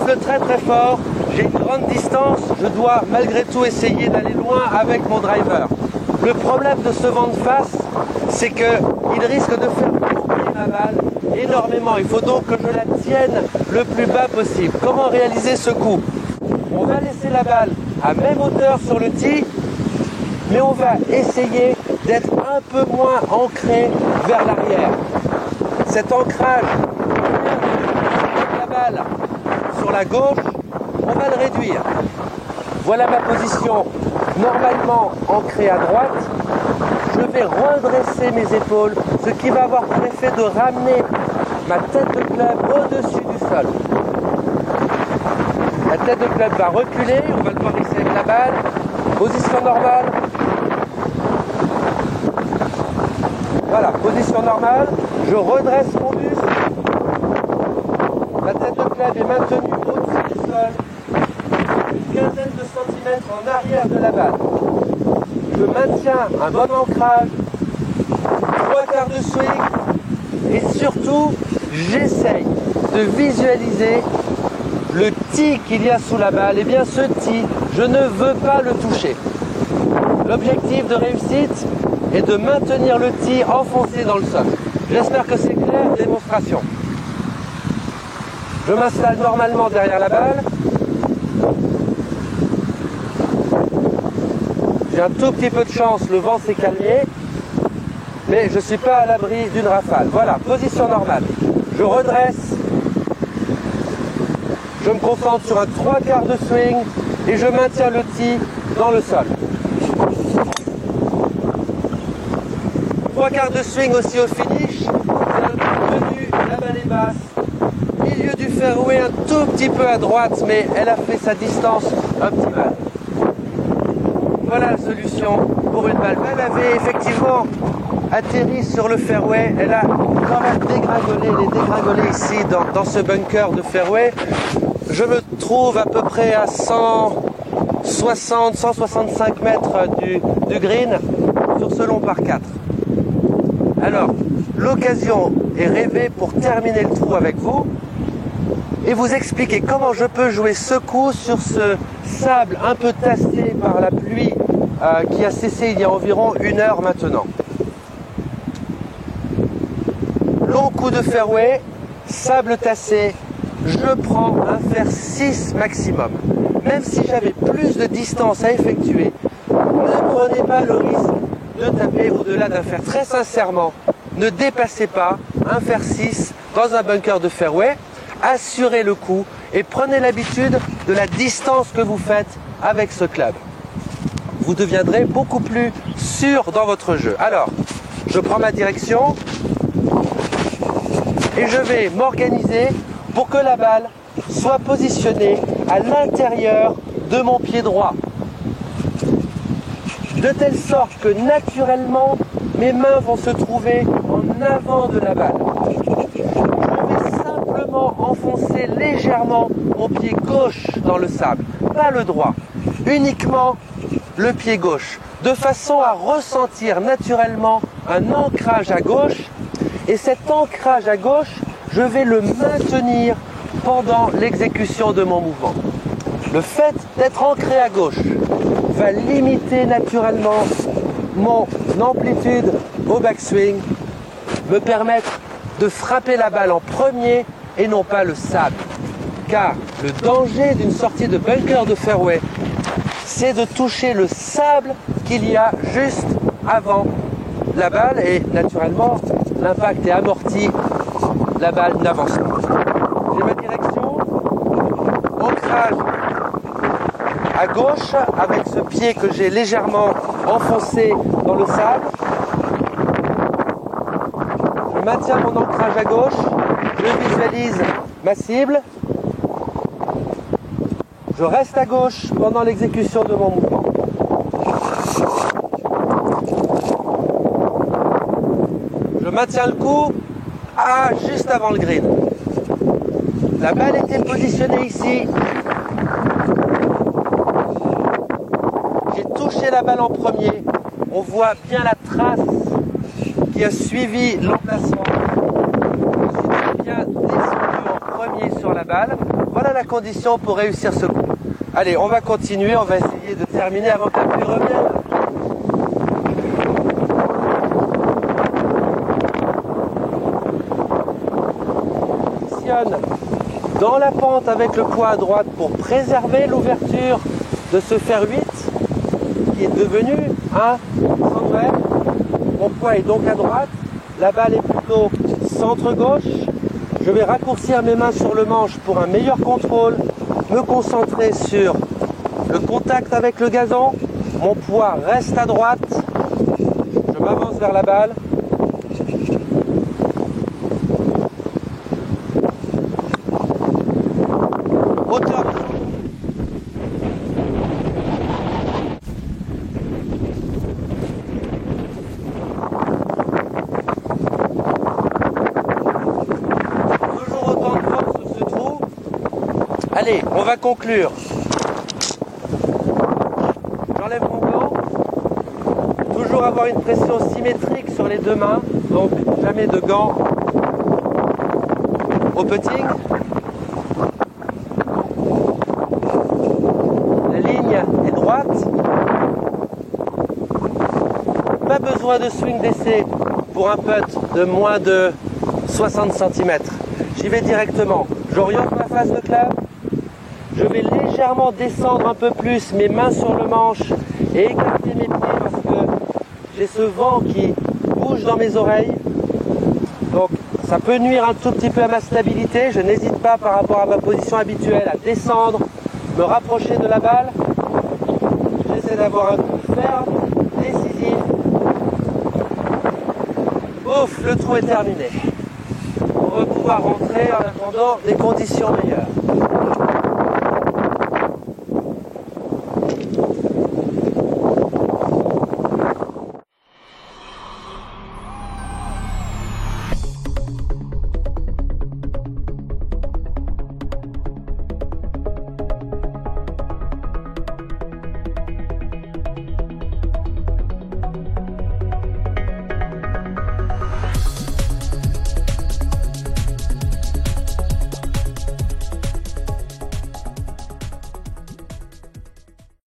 souffle très très fort, j'ai une grande distance, je dois malgré tout essayer d'aller loin avec mon driver. Le problème de ce vent de face, c'est qu'il risque de faire tomber ma balle énormément. Il faut donc que je la tienne le plus bas possible. Comment réaliser ce coup? On va laisser la balle à même hauteur sur le tee, mais on va essayer d'être un peu moins ancré vers l'arrière. Cet ancrage de la balle sur la gauche, on va le réduire. Voilà ma position normalement ancrée à droite. Je vais redresser mes épaules, ce qui va avoir pour effet de ramener ma tête de club au-dessus du sol. La tête de club va reculer, on va le voir ici avec la balle. Position normale. Voilà, position normale. Je redresse mon buste. La tête de club est maintenue au-dessus du sol. Une quinzaine de centimètres en arrière de la balle. Je maintiens un bon ancrage. 3/4 de swing. Et surtout, j'essaye de visualiser le tee qu'il y a sous la balle. Et bien ce tee, je ne veux pas le toucher. L'objectif de réussite est de maintenir le tee enfoncé dans le sol. J'espère que c'est clair. Démonstration. Je m'installe normalement derrière la balle. J'ai un tout petit peu de chance, le vent s'est calmé, mais je ne suis pas à l'abri d'une rafale. Voilà, position normale. Je redresse. Je me concentre sur un 3/4 de swing et je maintiens le tee dans le sol. 3/4 de swing aussi au finish. Bien tenu, la balle est basse. Milieu du fairway un tout petit peu à droite, mais elle a fait sa distance optimale. Voilà la solution pour une balle. Elle avait effectivement atterri sur le fairway. Elle a quand même dégringolé. Elle est dégringolée ici dans ce bunker de fairway. Je me trouve à peu près à 160, 165 mètres du green sur ce long par 4. Alors, l'occasion est rêvée pour terminer le trou avec vous et vous expliquer comment je peux jouer ce coup sur ce sable un peu tassé par la pluie qui a cessé il y a environ 1 heure maintenant. Long coup de fairway, sable tassé, je prends un fer 6 maximum. Même si j'avais plus de distance à effectuer, ne prenez pas le risque de taper au-delà d'un fer. Très sincèrement, ne dépassez pas un fer 6 dans un bunker de fairway, assurez le coup et prenez l'habitude de la distance que vous faites avec ce club. Vous deviendrez beaucoup plus sûr dans votre jeu. Alors, je prends ma direction et je vais m'organiser pour que la balle soit positionnée à l'intérieur de mon pied droit. De telle sorte que naturellement, mes mains vont se trouver en avant de la balle. Je vais simplement enfoncer légèrement mon pied gauche dans le sable, pas le droit, uniquement le pied gauche, de façon à ressentir naturellement un ancrage à gauche. Et cet ancrage à gauche, je vais le maintenir pendant l'exécution de mon mouvement. Le fait d'être ancré à gauche va limiter naturellement mon amplitude au backswing, me permettre de frapper la balle en premier et non pas le sable. Car le danger d'une sortie de bunker de fairway, c'est de toucher le sable qu'il y a juste avant la balle et naturellement l'impact est amorti, la balle n'avance pas. J'ai ma direction, ancrage à gauche avec ce pied que j'ai légèrement enfoncé dans le sable. Je maintiens mon ancrage à gauche, je visualise ma cible. Je reste à gauche pendant l'exécution de mon mouvement. Je maintiens le coup juste avant le green. La balle était positionnée ici. J'ai touché la balle en premier. On voit bien la trace qui a suivi l'emplacement. Je suis bien descendu en premier sur la balle. Voilà la condition pour réussir ce coup. Allez, on va continuer, on va essayer de terminer avant que la pluie revienne. Dans la pente avec le poids à droite pour préserver l'ouverture de ce fer 8 qui est devenu un centre. Mon poids est donc à droite, la balle est plutôt centre-gauche. Je vais raccourcir mes mains sur le manche pour un meilleur contrôle, me concentrer sur le contact avec le gazon. Mon poids reste à droite, je m'avance vers la balle. Hauteur. Toujours autant de force sur ce trou. Allez, on va conclure. J'enlève mon gant. Toujours avoir une pression symétrique sur les deux mains. Donc jamais de gants au putting. Est droite. Pas besoin de swing d'essai pour un putt de moins de 60 cm. J'y vais directement. J'oriente ma face de club. Je vais légèrement descendre un peu plus mes mains sur le manche et écarter mes pieds parce que j'ai ce vent qui bouge dans mes oreilles. Donc ça peut nuire un tout petit peu à ma stabilité. Je n'hésite pas par rapport à ma position habituelle à descendre, me rapprocher de la balle. J'essaie d'avoir un coup ferme, décisif. Ouf, le trou est terminé. On va pouvoir rentrer en attendant des conditions meilleures.